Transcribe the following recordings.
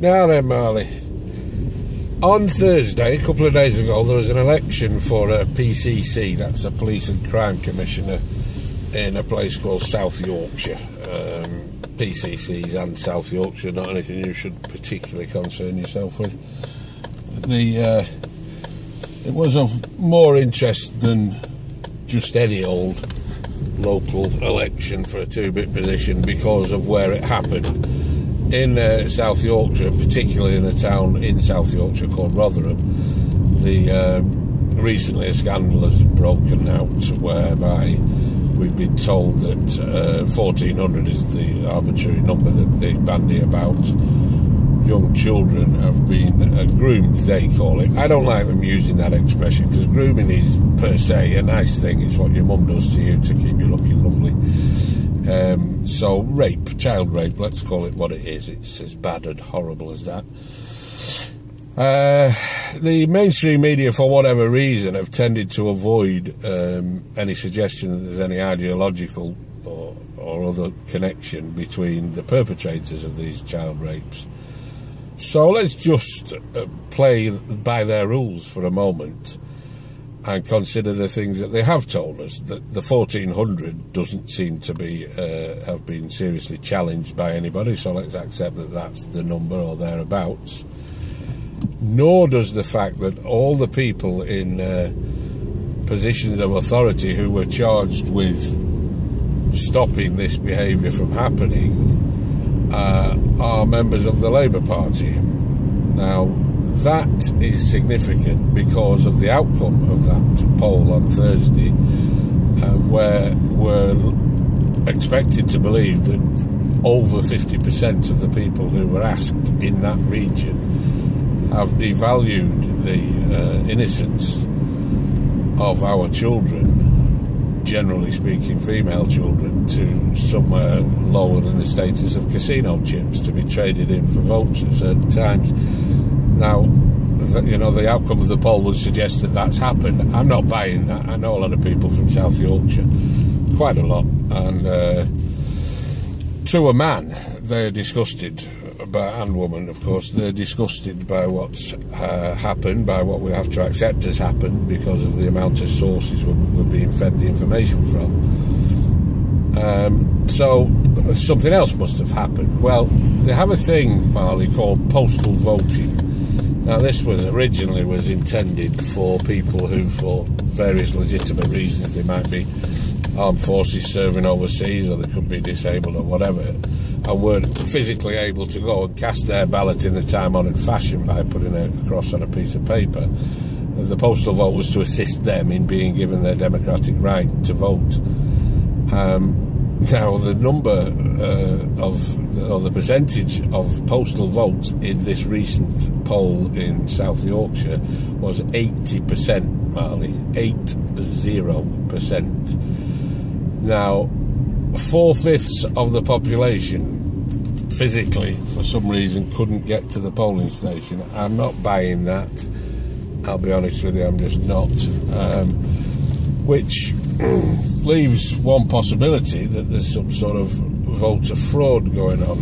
Now then, Marley. On Thursday, a couple of days ago, there was an election for a PCC, that's a Police and Crime Commissioner, in a place called South Yorkshire. PCCs and South Yorkshire, not anything you should particularly concern yourself with. It was of more interest than just any old local election for a two-bit position because of where it happened. In South Yorkshire, particularly in a town in South Yorkshire called Rotherham, recently a scandal has broken out whereby we've been told that 1,400 is the arbitrary number that they bandy about. Young children have been groomed, they call it. I don't like them using that expression because grooming is per se a nice thing. It's what your mum does to you to keep you looking lovely. So rape, child rape, let's call it what it is. It's as bad and horrible as that. The mainstream media, for whatever reason, have tended to avoid any suggestion that there's any ideological or other connection between the perpetrators of these child rapes. So let's just play by their rules for a moment and consider the things that they have told us. That the 1,400 doesn't seem to be have been seriously challenged by anybody, so let's accept that that's the number or thereabouts. Nor does the fact that all the people in positions of authority who were charged with stopping this behaviour from happening are members of the Labour Party. Now, that is significant because of the outcome of that poll on Thursday, where we're expected to believe that over 50% of the people who were asked in that region have devalued the innocence of our children, generally speaking female children, to somewhere lower than the status of casino chips to be traded in for votes at certain times. Now, you know, the outcome of the poll would suggest that that's happened. I'm not buying that. I know a lot of people from South Yorkshire, quite a lot, and to a man, they're disgusted, and woman, of course, they're disgusted by what's happened, by what we have to accept has happened because of the amount of sources we're being fed the information from. So something else must have happened. Well, they have a thing, Marley, called postal voting. Now, this was originally intended for people who, for various legitimate reasons, they might be armed forces serving overseas, or they could be disabled or whatever, and weren't physically able to go and cast their ballot in the time-honoured fashion by putting a cross on a piece of paper. The postal vote was to assist them in being given their democratic right to vote. Now, the number or the percentage of postal votes in this recent poll in South Yorkshire was 80%, Marley. 80%. Now, 4/5 of the population physically, for some reason, couldn't get to the polling station. I'm not buying that. I'll be honest with you, I'm just not. Which leaves one possibility that there's some sort of voter fraud going on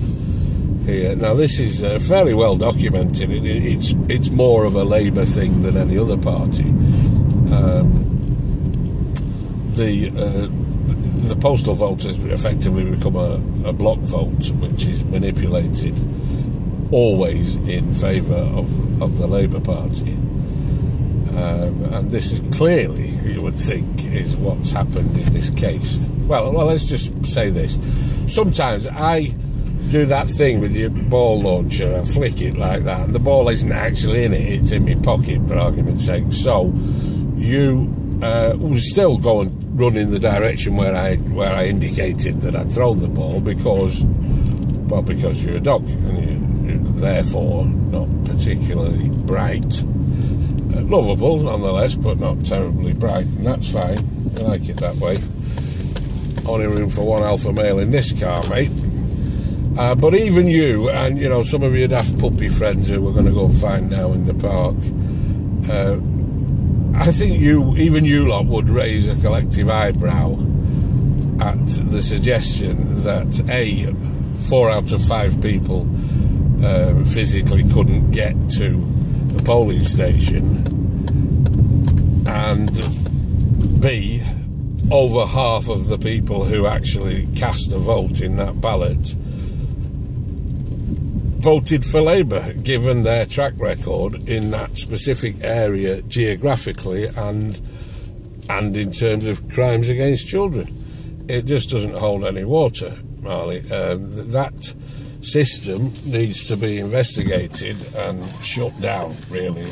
here. Now, this is fairly well documented. It's more of a Labour thing than any other party. The postal vote has effectively become a block vote, which is manipulated always in favour of the Labour Party. And this is clearly, you would think, is what's happened in this case. Well, let's just say this. Sometimes I do that thing with your ball launcher and flick it like that, and the ball isn't actually in it, it's in my pocket, for argument's sake. So you will still go and run in the direction where I indicated that I'd thrown the ball because you're a dog and you're therefore not particularly bright. Lovable nonetheless, but not terribly bright, and that's fine. I like it that way. Only room for one alpha male in this car, mate. But even you, and you know, some of your daft puppy friends who we're going to go and find now in the park, I think even you lot would raise a collective eyebrow at the suggestion that 4 out of 5 people physically couldn't get to the polling station, and B, over half of the people who actually cast a vote in that ballot voted for Labour, given their track record in that specific area geographically and in terms of crimes against children. It just doesn't hold any water, Marley. That system needs to be investigated and shut down, really,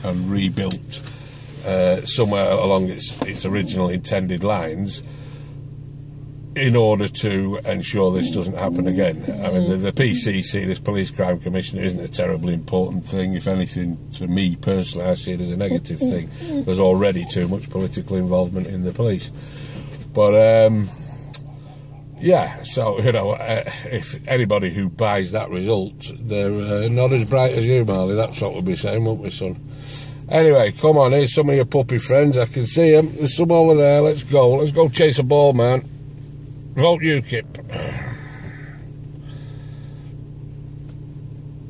and rebuilt somewhere along its original intended lines, in order to ensure this doesn't happen again. I mean, the PCC, this Police Crime Commissioner, isn't a terribly important thing. If anything, to me personally, I see it as a negative thing. There's already too much political involvement in the police. But, yeah, so, you know, if anybody who buys that result, they're not as bright as you, Marley. That's what we'll be saying, won't we, son? Anyway, come on, here's some of your puppy friends. I can see them. There's some over there. Let's go. Let's go chase a ball, man. Vote UKIP.